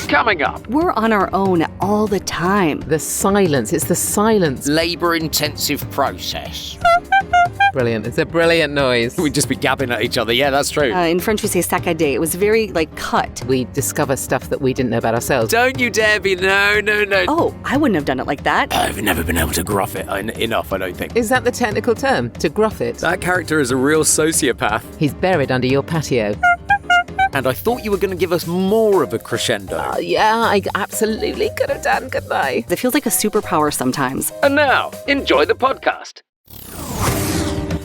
Coming up. We're on our own all the time. The silence. It's the silence. Labour-intensive process. Brilliant. It's a brilliant noise. We'd just be gabbing at each other. Yeah, that's true. In French, we say saccadé. It was very, cut. We discover stuff that we didn't know about ourselves. Don't you dare be. No. Oh, I wouldn't have done it like that. I've never been able to gruff it enough, I don't think. Is that the technical term? To gruff it? That character is a real sociopath. He's buried under your patio. And I thought you were going to give us more of a crescendo. Yeah, I absolutely could have done, couldn't I? It feels like a superpower sometimes. And now, enjoy the podcast.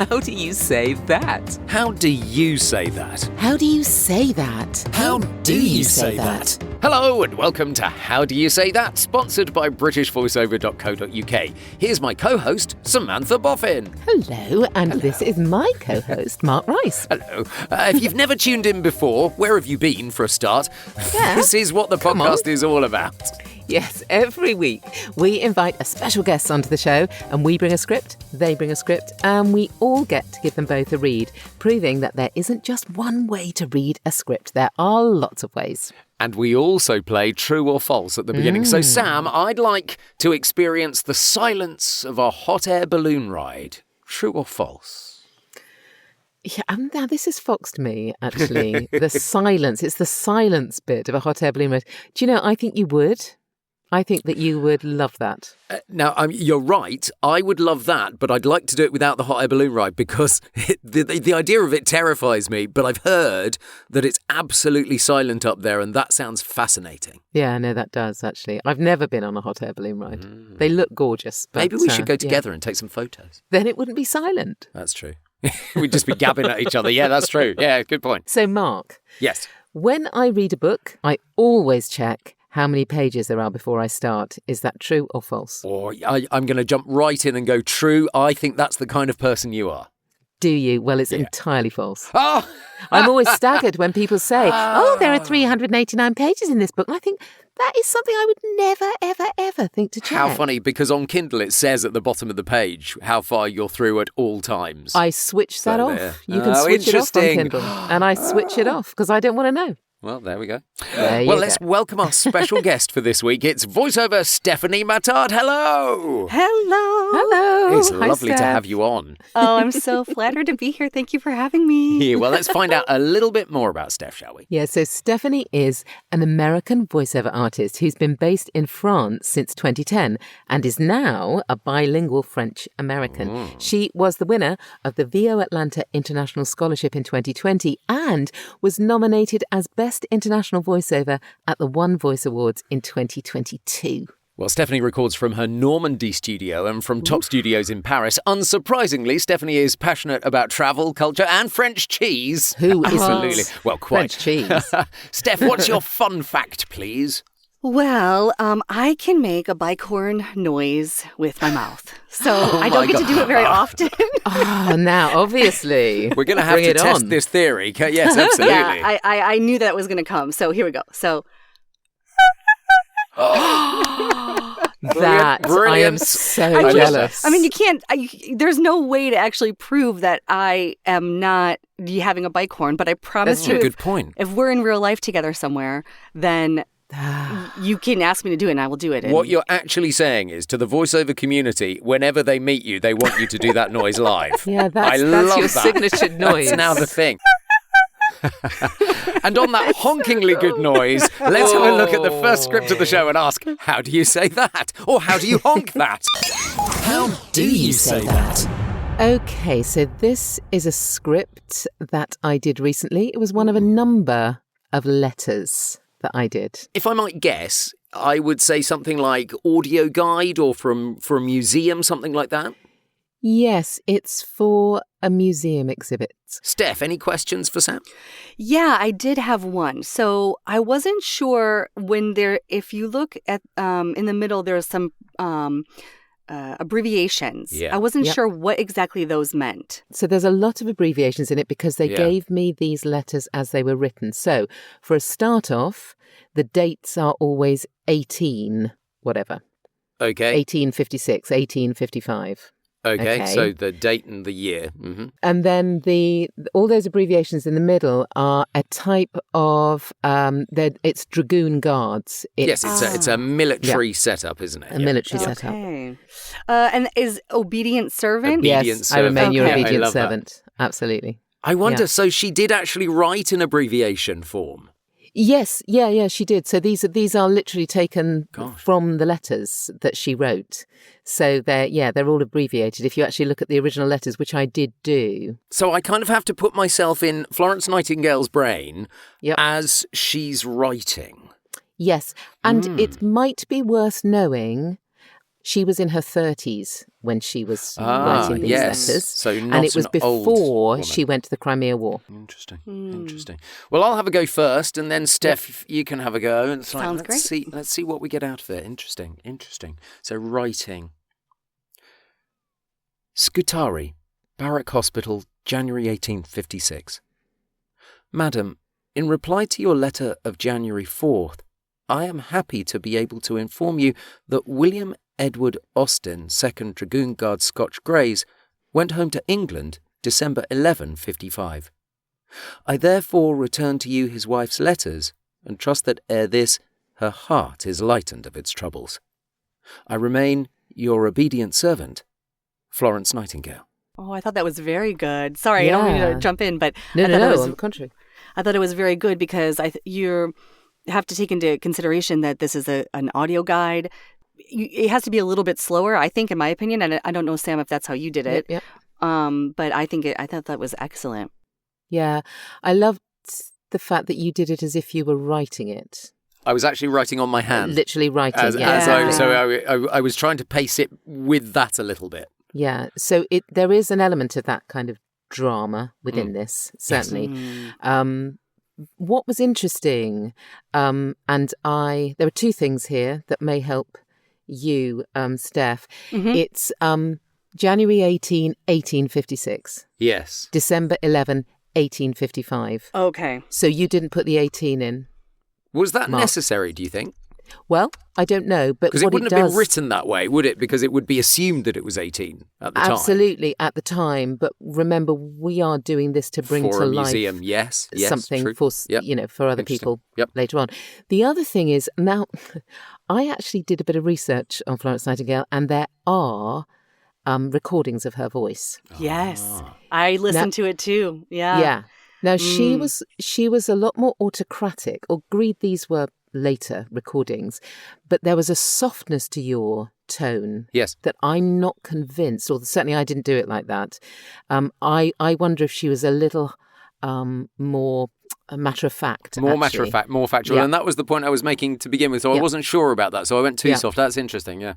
How do you say that? How do you say that? How do you say that? How do you say that? Hello and welcome to How Do You Say That, sponsored by BritishVoiceover.co.uk. Here's my co-host, Samantha Boffin. Hello, and this is my co-host, Mark Rice. Hello. If you've never tuned in before, where have you been for a start? Yeah. This is what the podcast is all about. Yes, every week we invite a special guest onto the show and we bring a script, they bring a script, and we all get to give them both a read, proving that there isn't just one way to read a script. There are lots of ways. And we also play true or false at the beginning. So, Sam, I'd like to experience the silence of a hot air balloon ride. True or false? Yeah, now this is Fox to me, actually. The silence. It's the silence bit of a hot air balloon ride. Do you know, I think you would. I think that you would love that. Now, you're right. I would love that, but I'd like to do it without the hot air balloon ride because the idea of it terrifies me. But I've heard that it's absolutely silent up there, and that sounds fascinating. Yeah, no, that does, actually. I've never been on a hot air balloon ride. They look gorgeous. But, maybe we should go together and take some photos. Then it wouldn't be silent. That's true. We'd just be gabbing at each other. Yeah, that's true. Yeah, good point. So, Mark. Yes. When I read a book, I always check how many pages there are before I start. Is that true or false? Or I'm going to jump right in and go true. I think that's the kind of person you are. Do you? Well, it's entirely false. Oh! I'm always staggered when people say, there are 389 pages in this book. And I think that is something I would never, ever, ever think to check. How funny, because on Kindle it says at the bottom of the page how far you're through at all times. I switch that off. You can switch it off on Kindle. And I switch it off because I don't want to know. Well, there we go. Let's welcome our special guest for this week. It's voiceover Stephanie Matard. Hello. Hello. It's lovely to have you on. Oh, I'm so flattered to be here. Thank you for having me. Yeah, well, let's find out a little bit more about Steph, shall we? Yeah, so Stephanie is an American voiceover artist who's been based in France since 2010 and is now a bilingual French-American. She was the winner of the VO Atlanta International Scholarship in 2020 and was nominated as Best International Voiceover at the One Voice Awards in 2022. Well, Stephanie records from her Normandy studio and from top studios in Paris. Unsurprisingly, Stephanie is passionate about travel, culture and French cheese. Who isn't? Absolutely. Well, quite. French cheese. Steph, what's your fun fact, please? Well, I can make a bicorn noise with my mouth. So I don't get to do it very often. Now, obviously. We're going to have to test this theory. Yes, absolutely. Yeah, I knew that was going to come. So here we go. So. That Brilliant. I am so jealous. I mean, you can't. There's no way to actually prove that I am not having a bicorn. But I promise you, a good point. If we're in real life together somewhere, then you can ask me to do it, and I will do it. What you're actually saying is, to the voiceover community, whenever they meet you, they want you to do that noise live. Yeah, that's love your that. signature noise. That's now the thing. And on that honkingly good noise, let's have a look at the first script of the show and ask, how do you say that? Or how do you honk that? How do you say that? Okay, so this is a script that I did recently. It was one of a number of letters that I did. If I might guess, I would say something like audio guide or for a museum, something like that. Yes, it's for a museum exhibit. Steph, any questions for Sam? Yeah, I did have one. So I wasn't sure if you look at in the middle, there's some abbreviations. Yeah. I wasn't sure what exactly those meant. So there's a lot of abbreviations in it because they gave me these letters as they were written. So for a start off, the dates are always 18, whatever. Okay. 1856, 1855. Okay, so the date and the year. Mm-hmm. And then all those abbreviations in the middle are a type of it's Dragoon Guards. Yes, it's a military setup, isn't it? A military setup. Okay. And is obedient servant? Obedient yes, servant. I remain your Okay. obedient I love servant. Absolutely. I wonder, Yeah. so she did actually write in abbreviation form? Yes, yeah, she did. So these are literally taken from the letters that she wrote. So they're all abbreviated. If you actually look at the original letters, which I did do. So I kind of have to put myself in Florence Nightingale's brain as she's writing. Yes, and it might be worth knowing she was in her 30s when she was writing these letters. So not and it was an old before woman. she went to the Crimea War. Interesting. Well, I'll have a go first, and then Steph, you can have a go. And Sounds great. Let's see what we get out of it. Interesting. So writing. Scutari, Barrack Hospital, January 1856. Madam, in reply to your letter of January 4th, I am happy to be able to inform you that William Edward Austen, 2nd Dragoon Guards Scotch Greys, went home to England December 11, 55. I therefore return to you his wife's letters, and trust that ere this her heart is lightened of its troubles. I remain your obedient servant, Florence Nightingale. Oh, I thought that was very good. Sorry, I don't mean to jump in, but No, I thought on the contrary. I thought it was very good because you have to take into consideration that this is an audio guide. It has to be a little bit slower, I think, in my opinion. And I don't know, Sam, if that's how you did it. Yep. But I thought that was excellent. Yeah, I loved the fact that you did it as if you were writing it. I was actually writing on my hand. Literally writing. I was trying to pace it with that a little bit. Yeah, so there is an element of that kind of drama within this, certainly. Mm. What was interesting, there were two things here that may help you, Steph. Mm-hmm. It's January 18, 1856. Yes. December 11, 1855. Okay. So you didn't put the 18 in. Was that Mark. necessary, do you think? Well, I don't know, but Because what it wouldn't it have does, been written that way, would it? Because it would be assumed that it was 18 at the time. absolutely at the time. But remember, we are doing this to bring For to a life museum, yes, something true. for Yep. for other Interesting. people Yep. later on. The other thing is now, I actually did a bit of research on Florence Nightingale, and there are recordings of her voice. Yes. I listened to it too. Yeah. Yeah. Now she was a lot more autocratic. Or agreed, these were later recordings, but there was a softness to your tone Yes. that I'm not convinced, or certainly I didn't do it like that. I wonder if she was a little more matter of fact. More actually. matter of fact, more factual. Yeah. And that was the point I was making to begin with. So I Yeah. wasn't sure about that. So I went too Yeah. soft. That's interesting, yeah.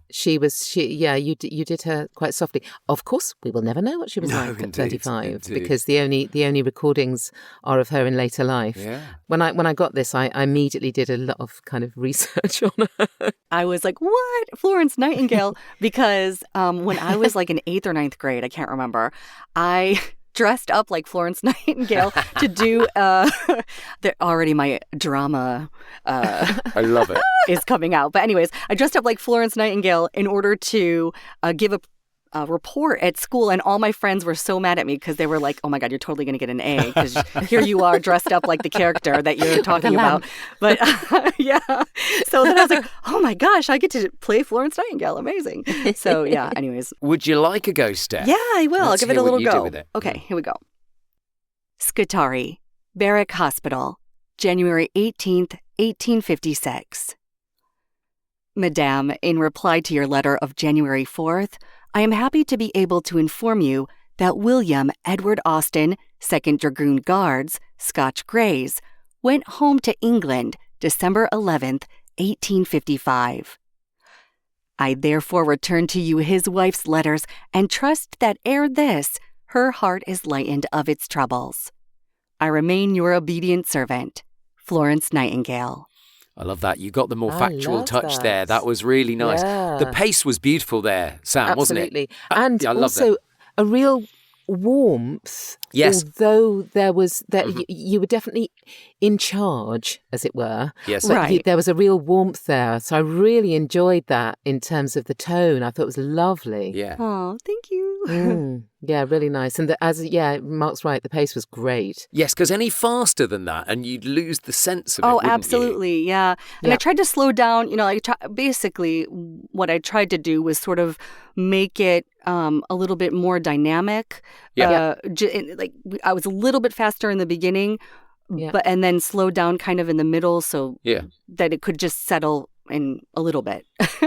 You did her quite softly. Of course, we will never know what she was No, like at indeed, 35 indeed. because the only recordings are of her in later life. Yeah. When I got this, I immediately did a lot of kind of research on her. I was like, what? Florence Nightingale? Because when I was like in 8th or 9th grade, I can't remember, I dressed up like Florence Nightingale to do already my drama I love it. is coming out. But anyways, I dressed up like Florence Nightingale in order to give a report at school, and all my friends were so mad at me because they were like, oh my God, you're totally going to get an A because here you are dressed up like the character that you're talking about. But yeah, so then I was like, oh my gosh, I get to play Florence Nightingale. Amazing. So yeah, anyways. Would you like a go, Steph? Yeah, I will. Let's I'll give it hear a little what you do go. with it. Okay, here we go. Scutari, Barrack Hospital, January 18th, 1856. Madame, in reply to your letter of January 4th, I am happy to be able to inform you that William Edward Austen, 2nd Dragoon Guards, Scotch Greys, went home to England December 11th, 1855. I therefore return to you his wife's letters and trust that ere this her heart is lightened of its troubles. I remain your obedient servant, Florence Nightingale. I love that. You got the more I factual love touch that. there. That was really nice. Yeah. The pace was beautiful there, Sam, wasn't it? Absolutely. And yeah, I love also that. a real warmth. Yes. Although there was you were definitely in charge, as it were. Yes. But Right. there was a real warmth there. So I really enjoyed that in terms of the tone. I thought it was lovely. Yeah. Oh, thank you. Yeah, really nice. And Mark's right, the pace was great. Yes, because any faster than that and you'd lose the sense of it, Oh, wouldn't you? absolutely. Yeah. And I tried to slow down, basically what I tried to do was sort of make it a little bit more dynamic. Yeah. I was a little bit faster in the beginning, and then slowed down kind of in the middle so that it could just settle in a little bit.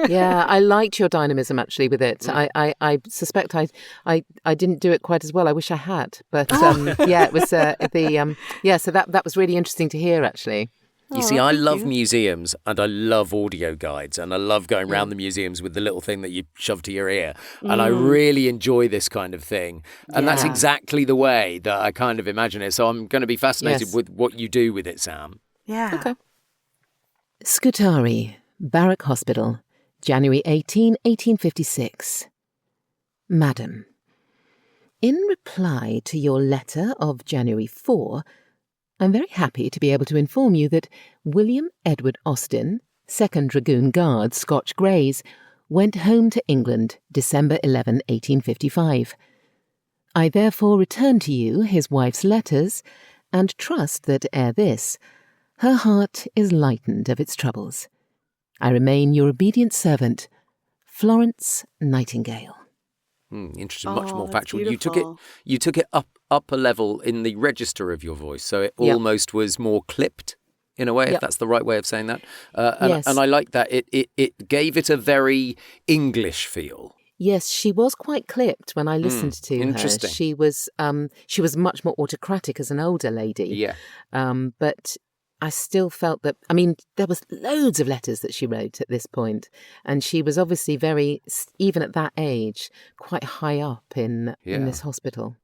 Yeah, I liked your dynamism actually with it. I suspect I didn't do it quite as well. I wish I had, but it was so that was really interesting to hear actually. You see, I love museums and I love audio guides and I love going around the museums with the little thing that you shove to your ear. And I really enjoy this kind of thing. And that's exactly the way that I kind of imagine it. So I'm going to be fascinated with what you do with it, Sam. Yeah. Okay. Scutari, Barrack Hospital, January 18, 1856. Madam, in reply to your letter of January 4, I'm very happy to be able to inform you that William Edward Austen, 2nd Dragoon Guards, Scotch Greys, went home to England December 11, 1855. I therefore return to you his wife's letters and trust that ere this, her heart is lightened of its troubles. I remain your obedient servant, Florence Nightingale. Interesting, much more factual. Beautiful. You took it up a level in the register of your voice, so it almost was more clipped in a way, if that's the right way of saying that. And I like that. It gave it a very English feel. Yes, she was quite clipped when I listened to her. Interesting. She was much more autocratic as an older lady. Yeah. But I still felt that, there was loads of letters that she wrote at this point, and she was obviously very, even at that age, quite high up in this hospital.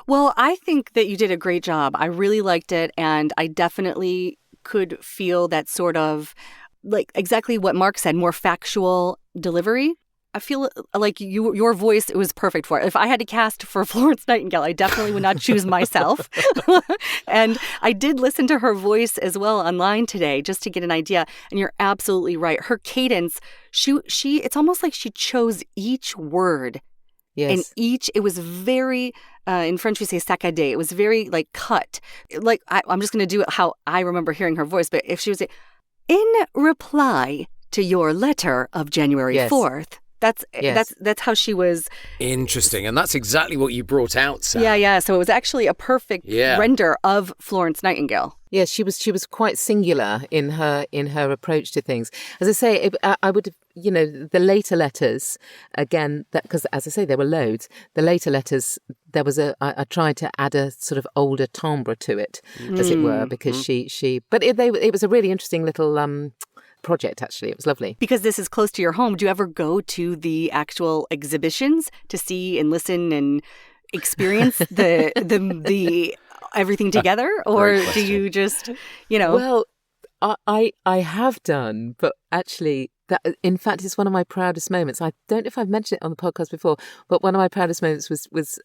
Well, I think that you did a great job. I really liked it, and I definitely could feel that sort of, like exactly what Mark said, more factual delivery. I feel like your voice, it was perfect for it. If I had to cast for Florence Nightingale, I definitely would not choose myself. And I did listen to her voice as well online today just to get an idea. And you're absolutely right. Her cadence, she it's almost like she chose each word. Yes. And it was very, in French we say saccadé. It was very like cut. Like I'm just going to do it how I remember hearing her voice. But if she was in reply to your letter of January 4th. That's how she was. Interesting. And that's exactly what you brought out, Sam. Yeah. So it was actually a perfect render of Florence Nightingale. Yes, she was quite singular in her approach to things. As I say, I would, the later letters, again, because as I say, there were loads. The later letters, there was I tried to add a sort of older timbre to it, as it were, because but it was a really interesting little project, actually. It was lovely. Because this is close to your home, do you ever go to the actual exhibitions to see and listen and experience the everything together? Or do you just, Well, I have done, but actually, that in fact is one of my proudest moments. I don't know if I've mentioned it on the podcast before, but one of my proudest moments was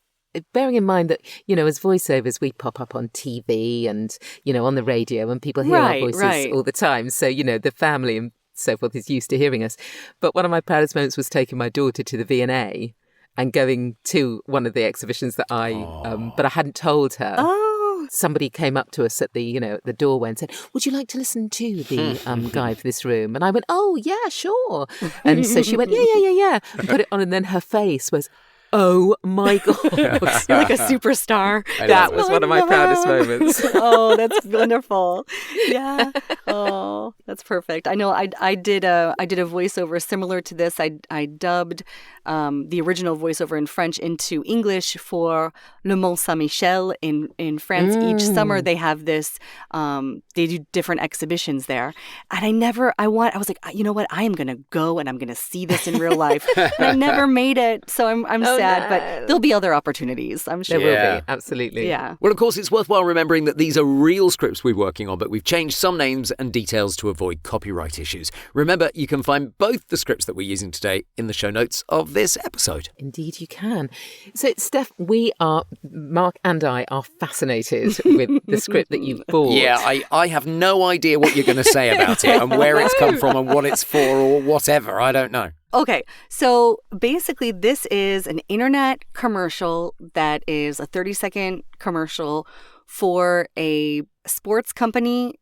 bearing in mind that, as voiceovers, we pop up on TV and, on the radio and people hear our voices all the time. So, the family and so forth is used to hearing us. But one of my proudest moments was taking my daughter to the V&A and going to one of the exhibitions that but I hadn't told her. Oh. Somebody came up to us at the, the doorway and said, would you like to listen to the guide for this room? And I went, oh, yeah, sure. And so she went, yeah. And put it on. And then her face was, oh my God. You're like a superstar. That was one of my proudest moments. Oh, that's wonderful. Yeah. Oh, that's perfect. I know I did a voiceover similar to this. I dubbed the original voiceover in French into English for Le Mont Saint-Michel in France. Each summer they have this, they do different exhibitions there. And I was like, you know what? I am going to go and I'm going to see this in real life. And I never made it. So I'm sad, but there'll be other opportunities, I'm sure. There will be, absolutely. Yeah. Well, of course, it's worthwhile remembering that these are real scripts we're working on, but we've changed some names and details to avoid copyright issues. Remember, you can find both the scripts that we're using today in the show notes of this episode. Indeed you can. So, Steph, Mark and I are fascinated with the script that you've bought. Yeah, I have no idea what you're going to say about it and where it's come from and what it's for or whatever. I don't know. Okay, so basically this is an internet commercial that is a 30-second commercial for a sports company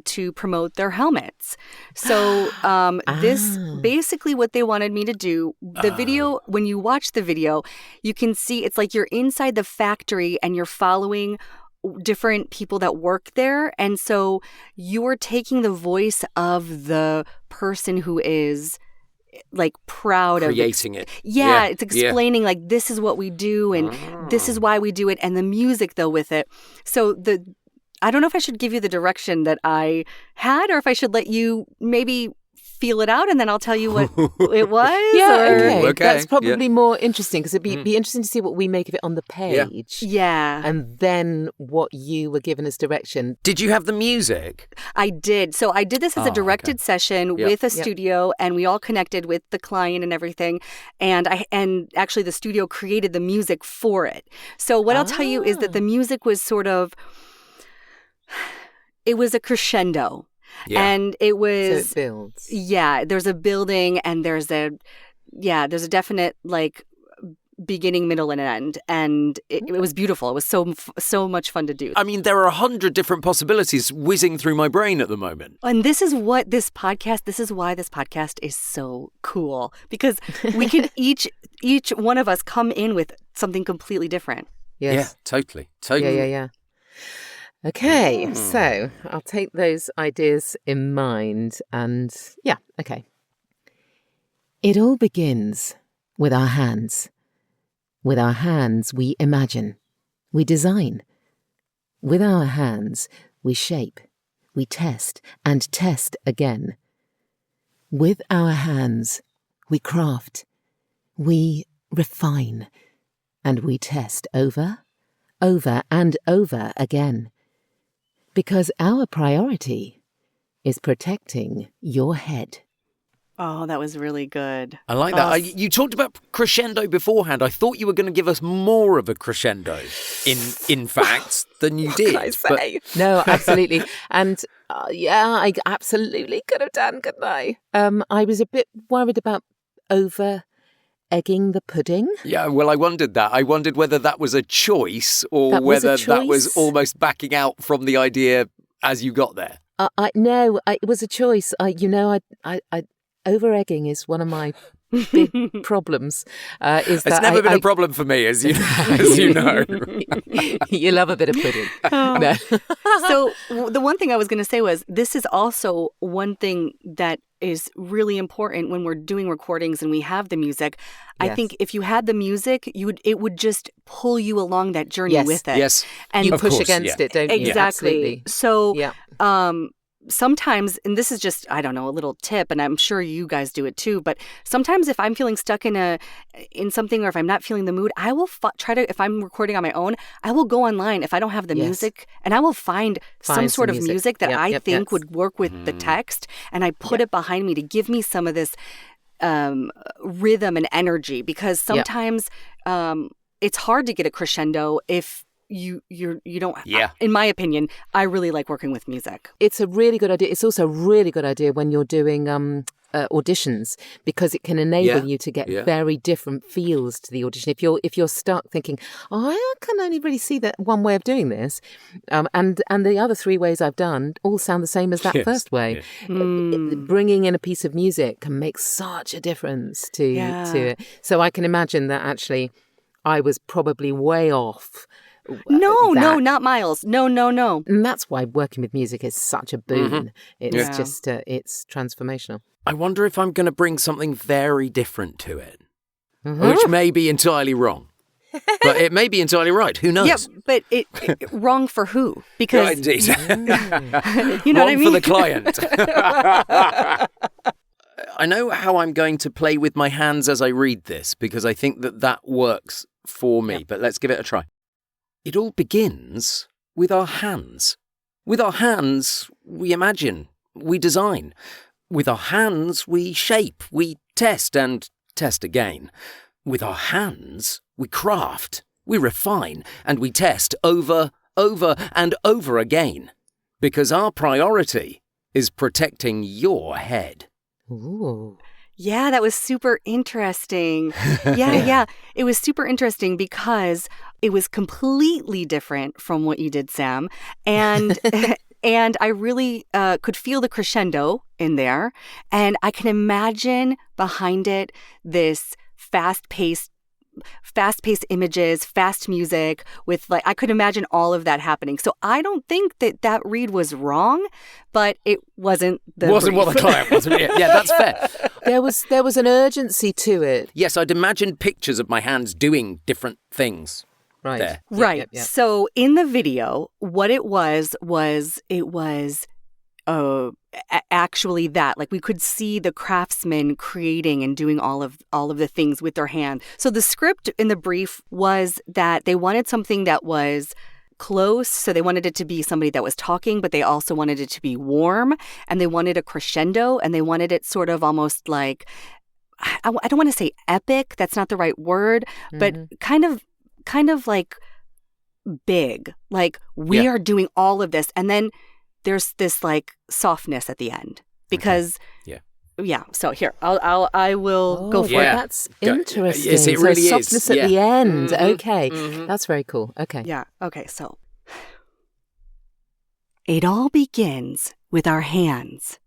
to promote their helmets. So this basically what they wanted me to do. The video, when you watch the video, you can see it's like you're inside the factory and you're following different people that work there. And so you're taking the voice of the person who is like proud creating of it. Yeah, it's explaining like this is what we do and this is why we do it, and the music though with it. So I don't know if I should give you the direction that I had or if I should let you maybe feel it out and then I'll tell you what it was. Yeah, Okay. That's probably more interesting because it'd be interesting to see what we make of it on the page. Yeah. And then what you were given as direction. Did you have the music? I did. So I did this as a directed session with a studio, and we all connected with the client and everything. And actually the studio created the music for it. So what I'll tell you is that the music was it was a crescendo. Yeah. And it was... So it builds. Yeah, there's a building and there's a definite like beginning, middle, and end. And it was beautiful. It was so much fun to do. I mean, there are 100 different possibilities whizzing through my brain at the moment. And this is why this podcast is so cool. Because we can each one of us come in with something completely different. Yes. Yeah, totally. Yeah. Okay, so I'll take those ideas in mind and okay. It all begins with our hands. With our hands, we imagine, we design. With our hands, we shape, we test and test again. With our hands, we craft, we refine, and we test over and over again. Because our priority is protecting your head. Oh, that was really good. I like that. You talked about crescendo beforehand. I thought you were going to give us more of a crescendo, in fact, than you did. What can I say? No, absolutely. And I absolutely could have done, couldn't I? I was a bit worried about over-egging the pudding. Yeah, well, I wondered that. I wondered whether that was a choice or whether that was almost backing out from the idea as you got there. No, it was a choice. Over-egging is one of my big problems. It's never been a problem for me, as you know. You love a bit of pudding. Oh. No. So the one thing I was going to say was this is also one thing that is really important when we're doing recordings and we have the music. Yes. I think if you had the music, it would just pull you along that journey with it. Yes, and you push against it, don't you? Exactly. So, sometimes, and this is just, I don't know, a little tip, and I'm sure you guys do it too, but sometimes if I'm feeling stuck in something or if I'm not feeling the mood, I will try to, if I'm recording on my own, I will go online if I don't have the music, and I will find some sort of music that I think would work with the text, and I put it behind me to give me some of this rhythm and energy, because sometimes it's hard to get a crescendo if you don't. In my opinion, I really like working with music. It's a really good idea. It's also a really good idea when you're doing auditions, because it can enable you to get very different feels to the audition. If you're stuck thinking, I can only really see that one way of doing this, and the other three ways I've done all sound the same as that first way. Bringing in a piece of music can make such a difference to it. So I can imagine that actually I was probably way off. No, not miles. No. And that's why working with music is such a boon. It's just, it's transformational. I wonder if I'm going to bring something very different to it, which may be entirely wrong. But it may be entirely right. Who knows? Yeah, but it wrong for who? Because indeed. You know wrong what I mean? for the client. I know how I'm going to play with my hands as I read this, because I think that works for me. But let's give it a try. It all begins with our hands. With our hands, we imagine, we design. With our hands, we shape, we test and test again. With our hands, we craft, we refine, and we test over and over again. Because our priority is protecting your head. Ooh. Yeah, that was super interesting. Yeah. It was super interesting because it was completely different from what you did, Sam. And and I really could feel the crescendo in there. And I can imagine behind it this fast-paced images, fast music with I could imagine all of that happening. So I don't think that read was wrong, but it wasn't the Wasn't brief. what the client was. Yeah, that's fair. There was an urgency to it. Yes, I'd imagine pictures of my hands doing different things. Right. There. Right. Yep. So in the video, what it was actually that we could see the craftsmen creating and doing all of the things with their hand. So the script in the brief was that they wanted something that was close, so they wanted it to be somebody that was talking, but they also wanted it to be warm, and they wanted a crescendo, and they wanted it sort of almost like, I don't want to say epic, that's not the right word, but kind of like big, we are doing all of this, and then there's this softness at the end because so here I will go for it. That's interesting. Yes, it really so is. Softness at the end. Okay, that's very cool. Okay. Yeah. Okay. So it all begins with our hands.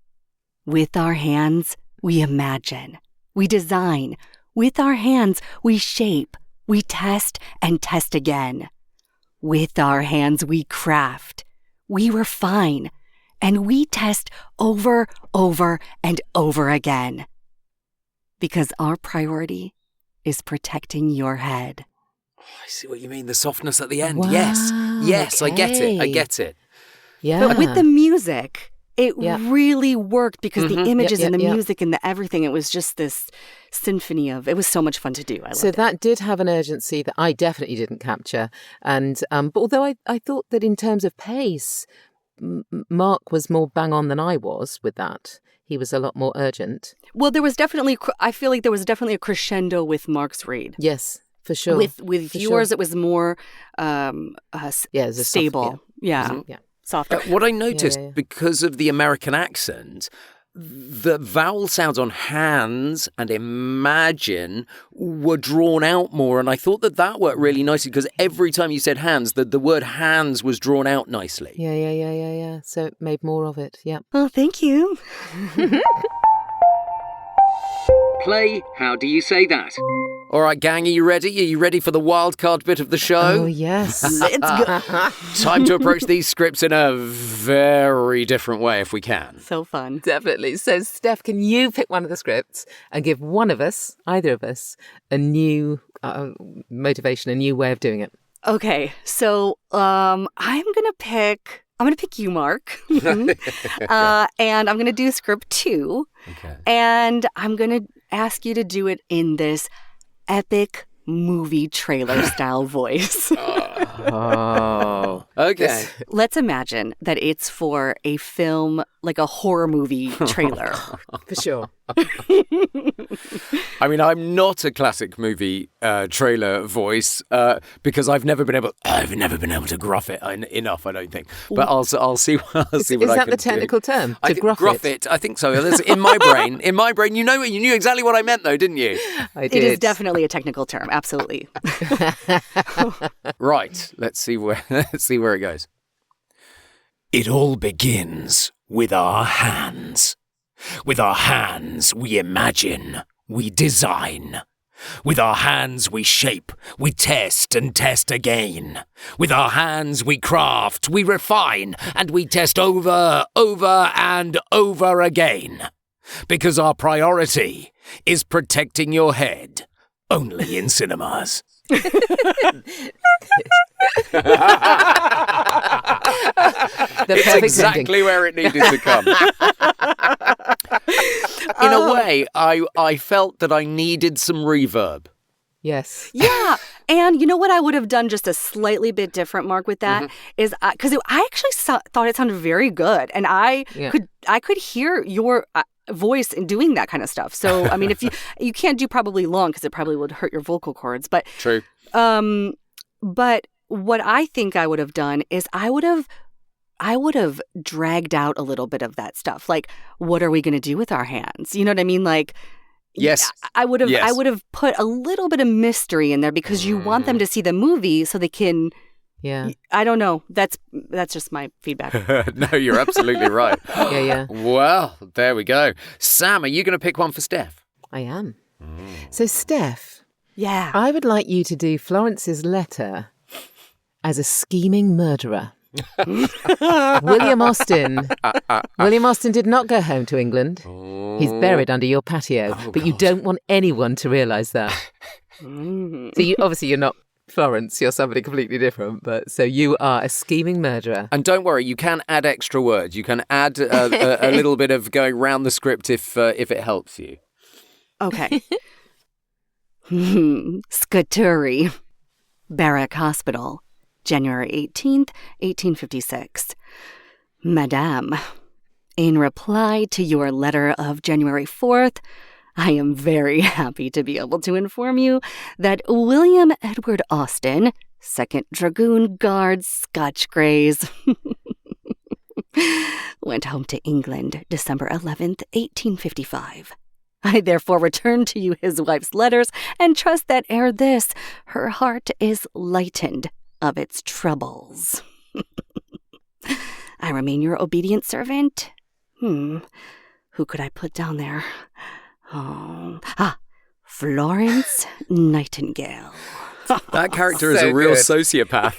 With our hands, we imagine, we design. With our hands, we shape, we test and test again. With our hands, we craft, we refine, and we test over and over again. Because our priority is protecting your head. Oh, I see what you mean. The softness at the end. Wow, Yes, I get it. Yeah. But with the music, it really worked because the images and the music and the everything, it was just this symphony of, it was so much fun to do. I loved it. That did have an urgency that I definitely didn't capture. And but although I thought that in terms of pace, Mark was more bang on than I was with that. He was a lot more urgent. Well, there was definitely, I feel like there was definitely a crescendo with Mark's read. Yes, for sure. With for yours, sure. it was more stable. Softer. What I noticed, because of the American accent, the vowel sounds on hands and imagine were drawn out more. And I thought that worked really nicely because every time you said hands, the word hands was drawn out nicely. Yeah. So it made more of it. Yeah. Oh, thank you. Play, how do you say that? All right, gang, are you ready? Are you ready for the wild card bit of the show? Oh, yes. Let's go. Time to approach these scripts in a very different way if we can. So fun. Definitely. So, Steph, can you pick one of the scripts and give one of us, either of us, a new motivation, a new way of doing it? Okay, so I'm gonna pick you, Mark, and I'm gonna do script 2, and I'm gonna ask you to do it in this epic movie trailer style voice. Oh, okay. Let's imagine that it's for a film, like a horror movie trailer. For sure. I mean, I'm not a classic movie trailer voice because I've never been able to gruff it enough. I don't think, but I'll see. I'll see what I can do. Is that the technical term? To gruff it? I think so. In my brain, you knew exactly what I meant, though, didn't you? I did. It is definitely a technical term. Absolutely. Right. Let's see where it goes. It all begins with our hands. With our hands, we imagine, we design. With our hands, we shape, we test and test again. With our hands, we craft, we refine, and we test over and over again. Because our priority is protecting your head, only in cinemas. It's exactly where it needed to come. a way, I felt that I needed some reverb. Yes. Yeah. And you know what I would have done just a slightly bit different, Mark, with that is because I actually thought it sounded very good. And I could hear your voice in doing that kind of stuff. So, I mean, if you can't do probably long because it probably would hurt your vocal cords. But True. But what I think I would have done is I would have dragged out a little bit of that stuff. Like, what are we going to do with our hands? You know what I mean? Like, yes, I would have put a little bit of mystery in there because you want them to see the movie so they can. Yeah. I don't know. That's just my feedback. No, you're absolutely right. Yeah. Well, there we go. Sam, are you going to pick one for Steph? I am. So, Steph. Yeah. I would like you to do Florence's letter as a scheming murderer. William Austen. William Austen did not go home to England. He's buried under your patio, but you don't want anyone to realise that. So you're not Florence, you're somebody completely different, but so you are a scheming murderer. And don't worry, you can add extra words. You can add a little bit of going round the script if it helps you. Okay. Scutari, Barrack Hospital, January 18th, 1856. Madame, in reply to your letter of January 4th, I am very happy to be able to inform you that William Edward Austen, 2nd Dragoon Guards, Scotch Greys, went home to England December 11th, 1855. I therefore return to you his wife's letters and trust that ere this her heart is lightened of its troubles. I remain your obedient servant. Who could I put down there? Florence Nightingale. That character is a real sociopath.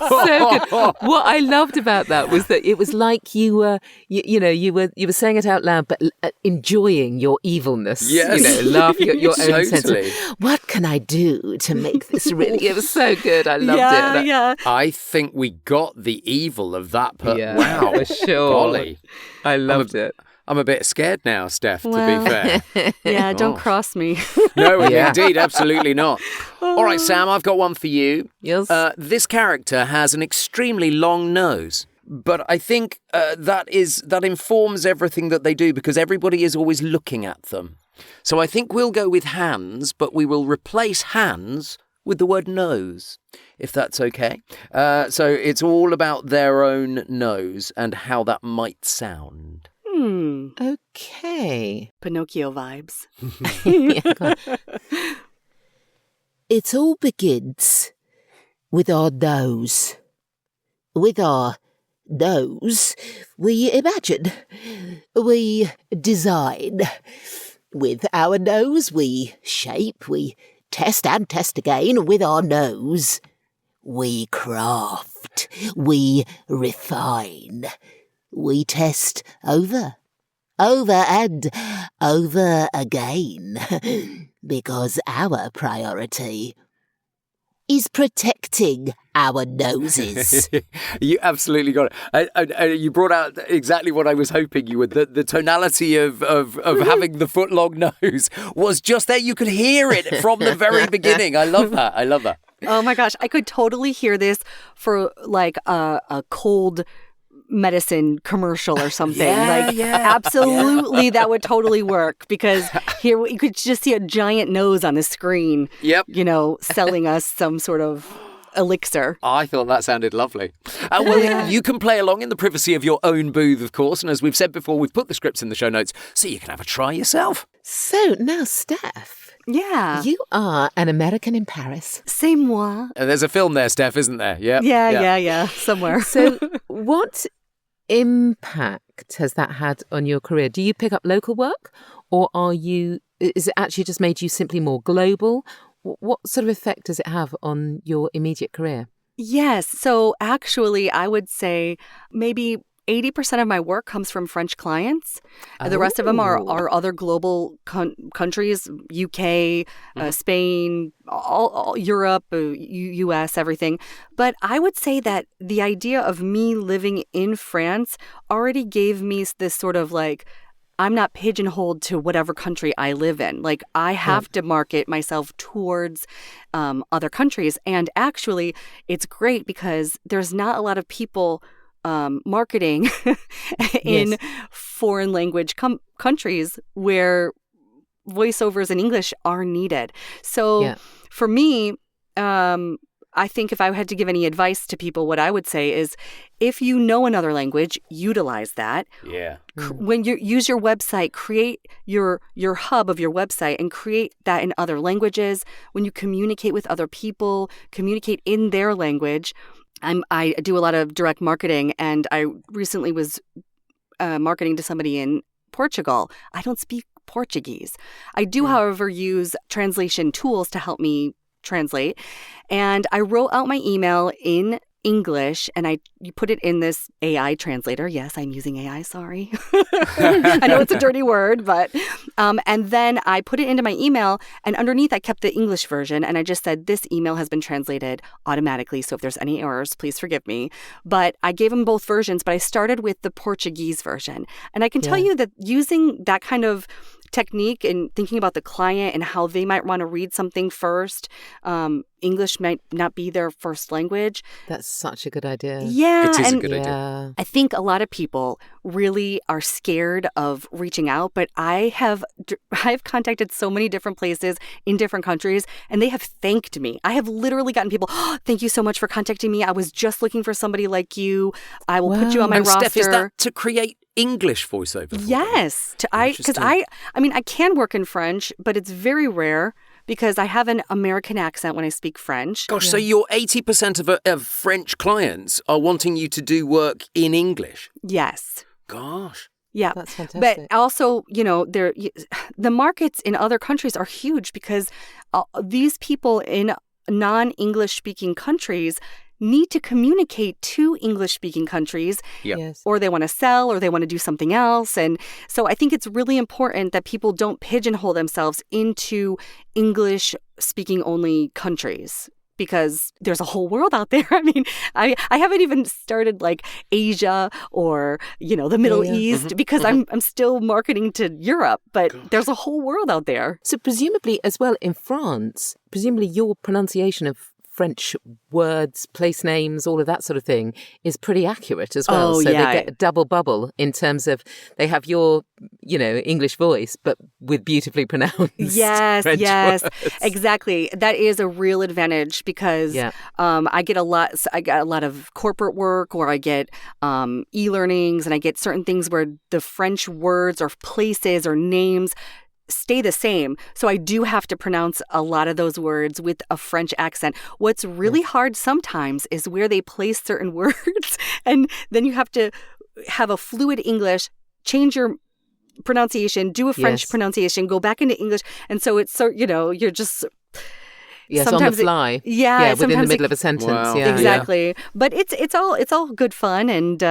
So good. What I loved about that was that it was like you were saying it out loud, but enjoying your evilness. Yes. Laughing at your own sense. Totally. What can I do to make this really? It was so good. I loved it. Yeah. I think we got the evil of that. Wow, for sure. Golly. I loved it. I'm a bit scared now, Steph, to be fair. Yeah, don't cross me. No, indeed, absolutely not. All right, Sam, I've got one for you. Yes. This character has an extremely long nose, but I think that informs everything that they do because everybody is always looking at them. So I think we'll go with hands, but we will replace hands with the word nose, if that's okay. So it's all about their own nose and how that might sound. Okay. Pinocchio vibes. Yeah, go on. It all begins with our nose. With our nose, we imagine, we design. With our nose, we shape, we test and test again. With our nose, we craft, we refine. We test over and over again, because our priority is protecting our noses. You absolutely got it. You brought out exactly what I was hoping you would. The tonality of having the foot-long nose was just there. You could hear it from the very beginning. I love that. Oh my gosh, I could totally hear this for like a cold medicine commercial or something. Absolutely, that would totally work because here you could just see a giant nose on the screen. Yep. Selling us some sort of elixir. I thought that sounded lovely. Well, you can play along in the privacy of your own booth, of course. And as we've said before, we've put the scripts in the show notes so you can have a try yourself. So now, Steph. Yeah. You are an American in Paris. C'est moi. There's a film there, Steph, isn't there? Yep. Yeah. Somewhere. So what impact has that had on your career? Do you pick up local work or is it actually just made you simply more global? What sort of effect does it have on your immediate career? Yes. So actually, I would say maybe 80% of my work comes from French clients. The rest of them are other global countries, UK, Spain, all Europe, US, everything. But I would say that the idea of me living in France already gave me this sort of like I'm not pigeonholed to whatever country I live in. Like, I have to market myself towards other countries. And actually, it's great because there's not a lot of people marketing in foreign language countries where voiceovers in English are needed. So for me, I think if I had to give any advice to people, what I would say is, if you know another language, utilize that. Yeah. When you use your website, create your hub of your website and create that in other languages. When you communicate with other people, communicate in their language. I do a lot of direct marketing, and I recently was marketing to somebody in Portugal. I don't speak Portuguese. I do, however, use translation tools to help me translate. And I wrote out my email in English, and you put it in this AI translator. Yes, I'm using AI, sorry. I know it's a dirty word, but, and then I put it into my email, and underneath I kept the English version, and I just said, this email has been translated automatically, so if there's any errors, please forgive me. But I gave them both versions, but I started with the Portuguese version. And I can tell you that using that kind of technique and thinking about the client and how they might want to read something first, English might not be their first language. That's such a good idea. Yeah. It is a good idea. I think a lot of people really are scared of reaching out, but I've contacted so many different places in different countries, and they have thanked me. I have literally gotten people, thank you so much for contacting me. I was just looking for somebody like you. I will put you on my roster. Steph, is that to create English voiceover? Yes. Because I can work in French, but it's very rare because I have an American accent when I speak French. Gosh, so your 80% of French clients are wanting you to do work in English? Yes. Gosh. Yeah. That's fantastic. But also, the markets in other countries are huge because these people in non-English speaking countries need to communicate to English-speaking countries, or they want to sell, or they want to do something else. And so I think it's really important that people don't pigeonhole themselves into English-speaking only countries, because there's a whole world out there. I mean, I haven't even started like Asia or, the Middle East, because I'm still marketing to Europe, but there's a whole world out there. So presumably as well in France, your pronunciation of French words, place names, all of that sort of thing is pretty accurate as well. Oh, so yeah. they get a double bubble in terms of they have your, English voice, but with beautifully pronounced Yes, French words. Exactly. That is a real advantage because I get a lot of corporate work, or I get e-learnings, and I get certain things where the French words or places or names stay the same. So I do have to pronounce a lot of those words with a French accent. What's really hard sometimes is where they place certain words, and then you have to have a fluid English, change your pronunciation, do a French pronunciation, go back into English. And so it's you're just... Yes, on the fly. Within the middle of a sentence. Wow. Yeah. Exactly. But it's all good fun, and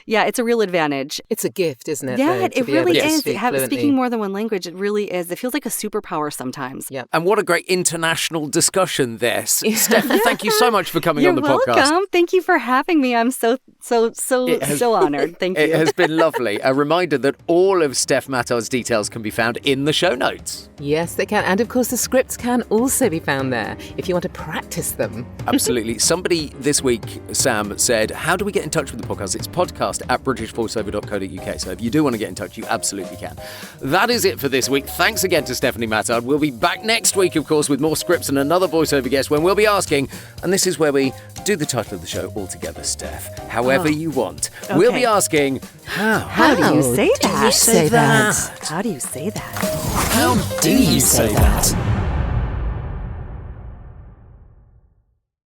it's a real advantage. It's a gift, isn't it? Yeah, it really is. Fluently. Speaking more than one language, it really is. It feels like a superpower sometimes. Yeah. And what a great international discussion there. Steph, thank you so much for coming on the podcast. You're welcome. Thank you for having me. I'm so honored. Thank you. It has been lovely. A reminder that all of Steph Matard's details can be found in the show notes. Yes, they can. And of course, the scripts can also be found there if you want to practice them. Absolutely. Somebody this week, Sam, said, how do we get in touch with the podcast? It's podcast@britishvoiceover.co.uk. So if you do want to get in touch, you absolutely can. That is it for this week. Thanks again to Stephanie Matard. We'll be back next week, of course, with more scripts and another voiceover guest when we'll be asking, and this is where we do the title of the show all together, Steph, however you want. Okay. We'll be asking, How do you say that? Say that? How do you say that? how do you say that?